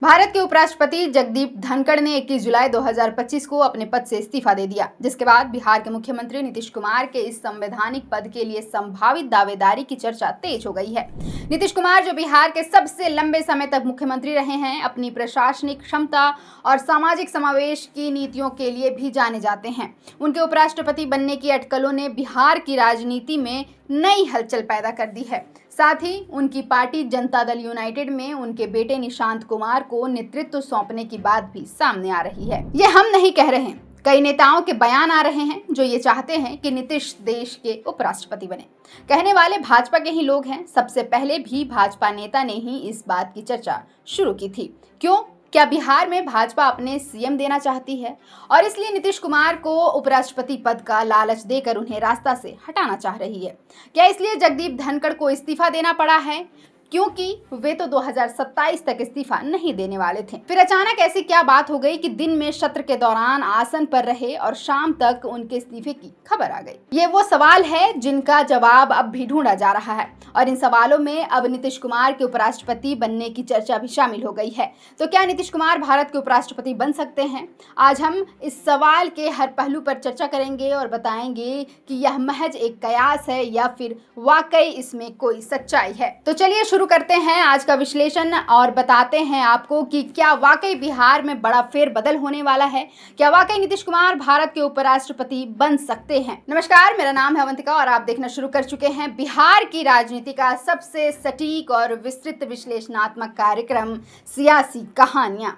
भारत के उपराष्ट्रपति जगदीप धनखड़ ने 21 जुलाई 2025 को अपने पद से इस्तीफा दे दिया, जिसके बाद बिहार के मुख्यमंत्री नीतीश कुमार के इस संवैधानिक पद के लिए संभावित दावेदारी की चर्चा तेज हो गई है। नीतीश कुमार, जो बिहार के सबसे लंबे समय तक मुख्यमंत्री रहे हैं, अपनी प्रशासनिक क्षमता और सामाजिक समावेश की नीतियों के लिए भी जाने जाते हैं। उनके उपराष्ट्रपति बनने की अटकलों ने बिहार की राजनीति में नई हलचल पैदा कर दी है। साथ ही उनकी पार्टी जनता दल यूनाइटेड में उनके बेटे निशांत कुमार को नेतृत्व सौंपने की बात भी सामने आ रही है। ये हम नहीं कह रहे हैं, कई नेताओं के बयान आ रहे हैं जो ये चाहते हैं कि नीतीश देश के उपराष्ट्रपति बने। कहने वाले भाजपा के ही लोग हैं। सबसे पहले भी भाजपा नेता ने ही इस बात की चर्चा शुरू की थी। क्यों? क्या बिहार में भाजपा अपने सीएम देना चाहती है और इसलिए नीतीश कुमार को उपराष्ट्रपति पद का लालच देकर उन्हें रास्ता से हटाना चाह रही है? क्या इसलिए जगदीप धनखड़ को इस्तीफा देना पड़ा है, क्योंकि वे तो 2027 तक इस्तीफा नहीं देने वाले थे? फिर अचानक ऐसी क्या बात हो गई कि दिन में सत्र के दौरान आसन पर रहे और शाम तक उनके इस्तीफे की खबर आ गई? ये वो सवाल है जिनका जवाब अब भी ढूंढा जा रहा है और इन सवालों में अब नीतीश कुमार के उपराष्ट्रपति बनने की चर्चा भी शामिल हो गई है। तो क्या नीतीश कुमार भारत के उपराष्ट्रपति बन सकते हैं? आज हम इस सवाल के हर पहलू पर चर्चा करेंगे और बताएंगे कि यह महज एक कयास है या फिर वाकई इसमें कोई सच्चाई है। तो चलिए शुरू करते हैं आज का विश्लेषण और बताते हैं आपको कि क्या वाकई बिहार में बड़ा फेरबदल होने वाला है। क्या वाकई नीतीश कुमार भारत के उपराष्ट्रपति बन सकते हैं? नमस्कार, मेरा नाम है अवंतिका और आप देखना शुरू कर चुके हैं बिहार की राजनीति का सबसे सटीक और विस्तृत विश्लेषणात्मक कार्यक्रम सियासी कहानियां।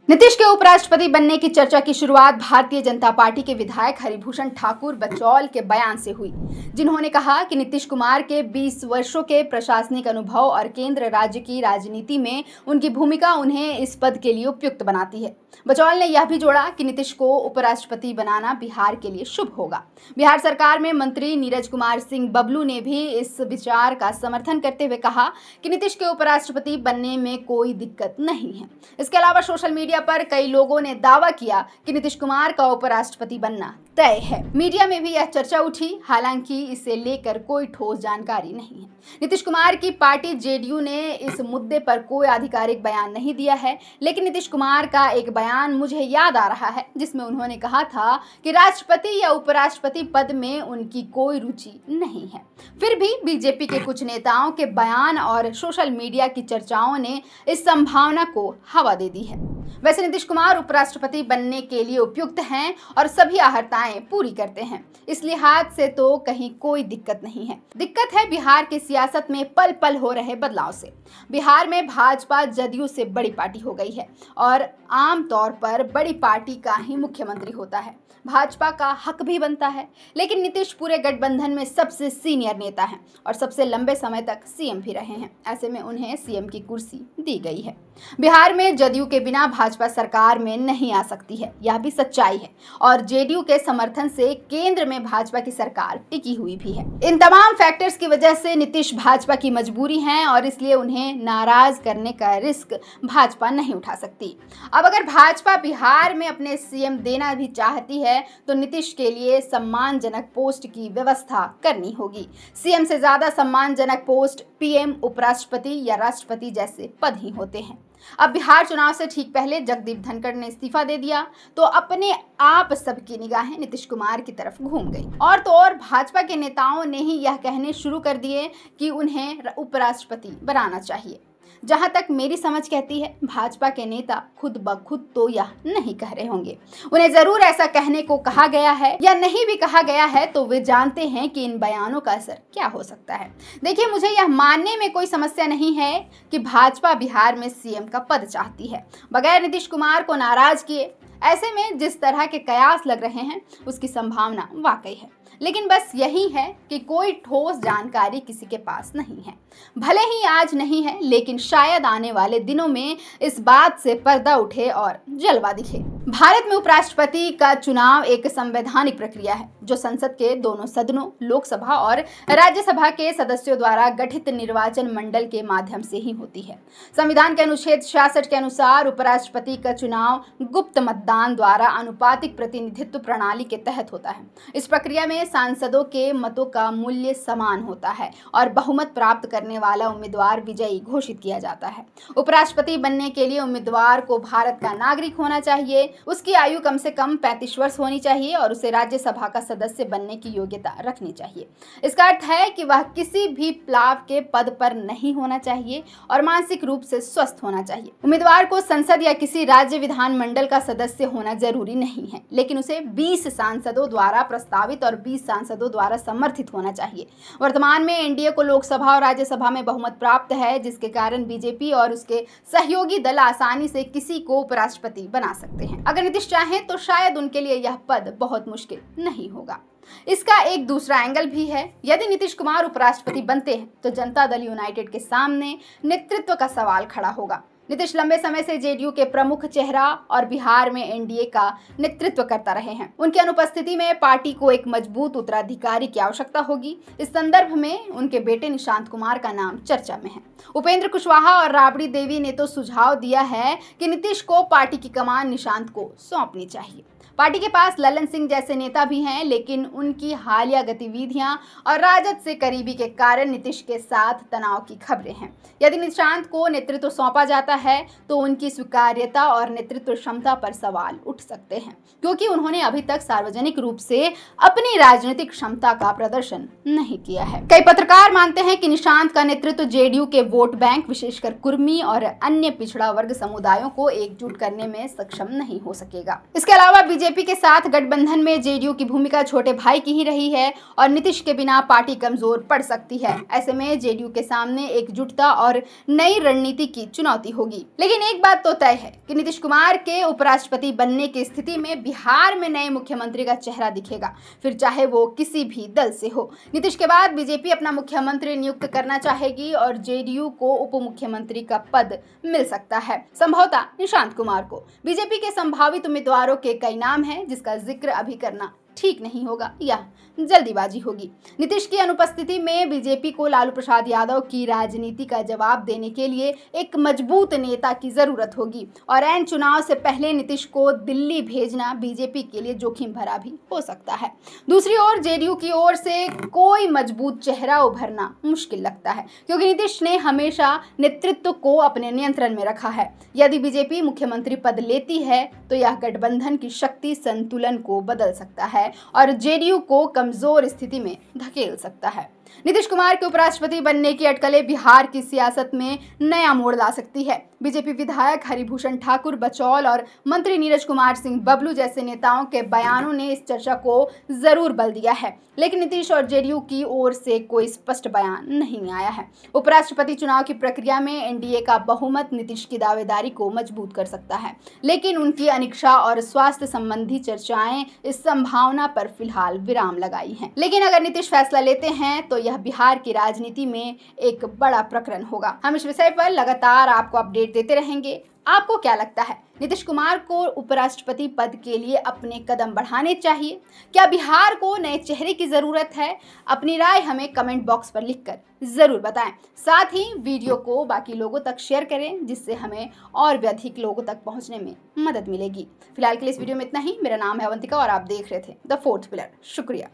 नीतीश के उपराष्ट्रपति बनने की चर्चा की शुरुआत भारतीय जनता पार्टी के विधायक हरिभूषण ठाकुर बचौल के बयान से हुई, जिन्होंने कहा कि नीतीश कुमार के 20 वर्षों के प्रशासनिक अनुभव और केंद्र राज्य की राजनीति में उनकी भूमिका उन्हें इस पद के लिए उपयुक्त बनाती है। बचौल ने यह भी जोड़ा कि नीतीश को उपराष्ट्रपति बनाना बिहार के लिए शुभ होगा। बिहार सरकार में मंत्री नीरज कुमार सिंह बबलू ने भी इस विचार का समर्थन करते हुए कहा कि नीतीश के उपराष्ट्रपति बनने में कोई दिक्कत नहीं है। इसके अलावा सोशल मीडिया पर कई लोगों ने दावा किया कि नीतीश कुमार का उपराष्ट्रपति बनना तय है। मीडिया में भी यह चर्चा उठी, हालांकि इसे लेकर कोई ठोस जानकारी नहीं है। नीतीश कुमार की पार्टी जेडीयू ने इस मुद्दे पर कोई आधिकारिक बयान नहीं दिया है, लेकिन नीतीश कुमार का एक बयान मुझे याद आ रहा है जिसमें उन्होंने कहा था कि राष्ट्रपति या उपराष्ट्रपति पद में उनकी कोई रुचि नहीं है। फिर भी बीजेपी के कुछ नेताओं के बयान और सोशल मीडिया की चर्चाओं ने इस संभावना को हवा दे दी है। वैसे नीतीश कुमार उपराष्ट्रपति बनने के लिए उपयुक्त हैं और सभी अर्हताएं पूरी करते हैं। इस लिहाज से तो कहीं कोई दिक्कत नहीं है। दिक्कत है बिहार की सियासत में पल पल हो रहे बदलाव से। बिहार में भाजपा जदयू से बड़ी पार्टी हो गई है और आमतौर पर बड़ी पार्टी का ही मुख्यमंत्री होता है। भाजपा का हक भी बनता है, लेकिन नीतीश पूरे गठबंधन में सबसे सीनियर नेता हैं और सबसे लंबे समय तक सीएम भी रहे हैं। ऐसे में उन्हें सीएम की कुर्सी दी गई है। बिहार में जदयू के बिना भाजपा सरकार में नहीं आ सकती है, यह भी सच्चाई है और जेडीयू के समर्थन से केंद्र में भाजपा की सरकार टिकी हुई भी है। इन तमाम फैक्टर्स की वजह से नीतीश भाजपा की मजबूरी है और इसलिए उन्हें नाराज करने का रिस्क भाजपा नहीं उठा सकती। अब अगर भाजपा बिहार में अपने सीएम देना भी चाहती है तो नीतीश के लिए सम्मानजनक पोस्ट की व्यवस्था करनी होगी। सीएम से ज्यादा सम्मानजनक पोस्ट पीएम, उपराष्ट्रपति या राष्ट्रपति जैसे पद ही होते हैं। अब बिहार चुनाव से ठीक पहले जगदीप धनखड़ ने इस्तीफा दे दिया तो अपने आप सबकी निगाहें नीतीश कुमार की तरफ घूम गई। और तो और भाजपा के नेताओं ने ही यह कहने शुरू कर दिए कि उन्हें उपराष्ट्रपति बनाना चाहिए। जहां तक मेरी समझ कहती है, भाजपा के नेता खुद ब खुद तो यह नहीं कह रहे होंगे। उन्हें जरूर ऐसा कहने को कहा गया है या नहीं भी कहा गया है तो वे जानते हैं कि इन बयानों का असर क्या हो सकता है। देखिए, मुझे यह मानने में कोई समस्या नहीं है कि भाजपा बिहार में सीएम का पद चाहती है बगैर नीतीश कुमार को नाराज किए। ऐसे में जिस तरह के कयास लग रहे हैं उसकी संभावना वाकई है, लेकिन बस यही है कि कोई ठोस जानकारी किसी के पास नहीं है। भले ही आज नहीं है, लेकिन शायद आने वाले दिनों में इस बात से पर्दा उठे और जलवा दिखे। भारत में उपराष्ट्रपति का चुनाव एक संवैधानिक प्रक्रिया है जो संसद के दोनों सदनों, लोकसभा और राज्यसभा के सदस्यों द्वारा गठित निर्वाचन मंडल के माध्यम से ही होती है। संविधान के अनुच्छेद 66 के अनुसार उपराष्ट्रपति का चुनाव गुप्त मतदान द्वारा आनुपातिक प्रतिनिधित्व प्रणाली के तहत होता है। इस प्रक्रिया में सांसदों के मतों का मूल्य समान होता है और बहुमत प्राप्त करने वाला उम्मीदवार विजयी घोषित किया जाता है। उपराष्ट्रपति बनने के लिए उम्मीदवार को भारत का नागरिक होना चाहिए, उसकी आयु कम से कम 35 वर्ष होनी चाहिए और उसे राज्यसभा का सदस्य बनने की योग्यता रखनी चाहिए। इसका अर्थ है कि वह किसी भी प्लाव के पद पर नहीं होना चाहिए और मानसिक रूप से स्वस्थ होना चाहिए। उम्मीदवार को संसद या किसी राज्य विधानमंडल का सदस्य होना जरूरी नहीं है, लेकिन उसे 20 सांसदों द्वारा प्रस्तावित और 20 सांसदों द्वारा समर्थित होना चाहिए। वर्तमान में एनडीए को लोकसभा और राज्यसभा में बहुमत प्राप्त है, जिसके कारण बीजेपी और उसके सहयोगी दल आसानी से किसी को उपराष्ट्रपति बना सकते हैं। अगर नीतीश चाहें तो शायद उनके लिए यह पद बहुत मुश्किल नहीं होगा। इसका एक दूसरा एंगल भी है। यदि नीतीश कुमार उपराष्ट्रपति बनते हैं तो जनता दल यूनाइटेड के सामने नेतृत्व का सवाल खड़ा होगा। नीतीश लंबे समय से जेडीयू के प्रमुख चेहरा और बिहार में एनडीए का नेतृत्व करता रहे हैं। उनकी अनुपस्थिति में पार्टी को एक मजबूत उत्तराधिकारी की आवश्यकता होगी। इस संदर्भ में उनके बेटे निशांत कुमार का नाम चर्चा में है। उपेंद्र कुशवाहा और राबड़ी देवी ने तो सुझाव दिया है कि नीतीश को पार्टी की कमान निशांत को सौंपनी चाहिए। पार्टी के पास ललन सिंह जैसे नेता भी हैं, लेकिन उनकी हालिया गतिविधियां और राजद से करीबी के कारण नीतीश के साथ तनाव की खबरें हैं। यदि निशांत को नेतृत्व सौंपा जाता है तो उनकी स्वीकार्यता और नेतृत्व क्षमता पर सवाल उठ सकते हैं, क्योंकि उन्होंने अभी तक सार्वजनिक रूप से अपनी राजनीतिक क्षमता का प्रदर्शन नहीं किया है। कई पत्रकार मानते हैं कि निशांत का नेतृत्व जेडीयू के वोट बैंक, विशेषकर कुर्मी और अन्य पिछड़ा वर्ग समुदायों को एकजुट करने में सक्षम नहीं हो सकेगा। इसके अलावा बीजेपी के साथ गठबंधन में जेडीयू की भूमिका छोटे भाई की ही रही है और नीतीश के बिना पार्टी कमजोर पड़ सकती है। ऐसे में जेडीयू के सामने एकजुटता और नई रणनीति की चुनौती होगी। लेकिन एक बात तो तय है कि नीतीश कुमार के उपराष्ट्रपति बनने की स्थिति में बिहार में नए मुख्यमंत्री का चेहरा दिखेगा, फिर चाहे वो किसी भी दल से हो। नीतीश के बाद बीजेपी अपना मुख्यमंत्री नियुक्त करना चाहेगी और जेडीयू को उप मुख्यमंत्री का पद मिल सकता है, संभवतः निशांत कुमार को। बीजेपी के संभावित उम्मीदवारों के कई नाम हैं, जिसका जिक्र अभी करना ठीक नहीं होगा या जल्दीबाजी होगी। नीतीश की अनुपस्थिति में बीजेपी को लालू प्रसाद यादव की राजनीति का जवाब देने के लिए एक मजबूत नेता की जरूरत होगी और ऐन चुनाव से पहले नीतीश को दिल्ली भेजना बीजेपी के लिए जोखिम भरा भी हो सकता है। दूसरी ओर जेडीयू की ओर से कोई मजबूत चेहरा उभरना मुश्किल लगता है, क्योंकि नीतीश ने हमेशा नेतृत्व को अपने नियंत्रण में रखा है। यदि बीजेपी मुख्यमंत्री पद लेती है तो यह गठबंधन की शक्ति संतुलन को बदल सकता है और जेडीयू को कमजोर स्थिति में धकेल सकता है। नीतीश कुमार के उपराष्ट्रपति बनने की अटकलें बिहार की सियासत में नया मोड़ ला सकती है। बीजेपी विधायक हरिभूषण ठाकुर बचौल और मंत्री नीरज कुमार सिंह बबलू जैसे नेताओं के बयानों ने इस चर्चा को जरूर बल दिया है, लेकिन नीतीश और जेडीयू की ओर से कोई स्पष्ट बयान नहीं आया है। उपराष्ट्रपति चुनाव की प्रक्रिया में एनडीए का बहुमत नीतीश की दावेदारी को मजबूत कर सकता है, लेकिन उनकी अनिच्छा और स्वास्थ्य संबंधी चर्चाएं इस संभावना पर फिलहाल विराम लगाई हैं। लेकिन अगर नीतीश फैसला लेते हैं तो यह बिहार की राजनीति में एक बड़ा प्रकरण होगा। हम इस विषय पर लगातार आपको अपडेट देते रहेंगे। आपको क्या लगता है, नीतीश कुमार को उपराष्ट्रपति पद के लिए अपने कदम बढ़ाने चाहिए? क्या बिहार को नए चेहरे की जरूरत है? अपनी राय हमें कमेंट बॉक्स पर लिखकर जरूर बताएं। साथ ही वीडियो को बाकी लोगों तक शेयर करें, जिससे हमें और भी अधिक लोगों तक पहुंचने में मदद मिलेगी। फिलहाल के लिए इस वीडियो में इतना ही। मेरा नाम है अवंतिका और आप देख रहे थे द फोर्थ पिलर। शुक्रिया।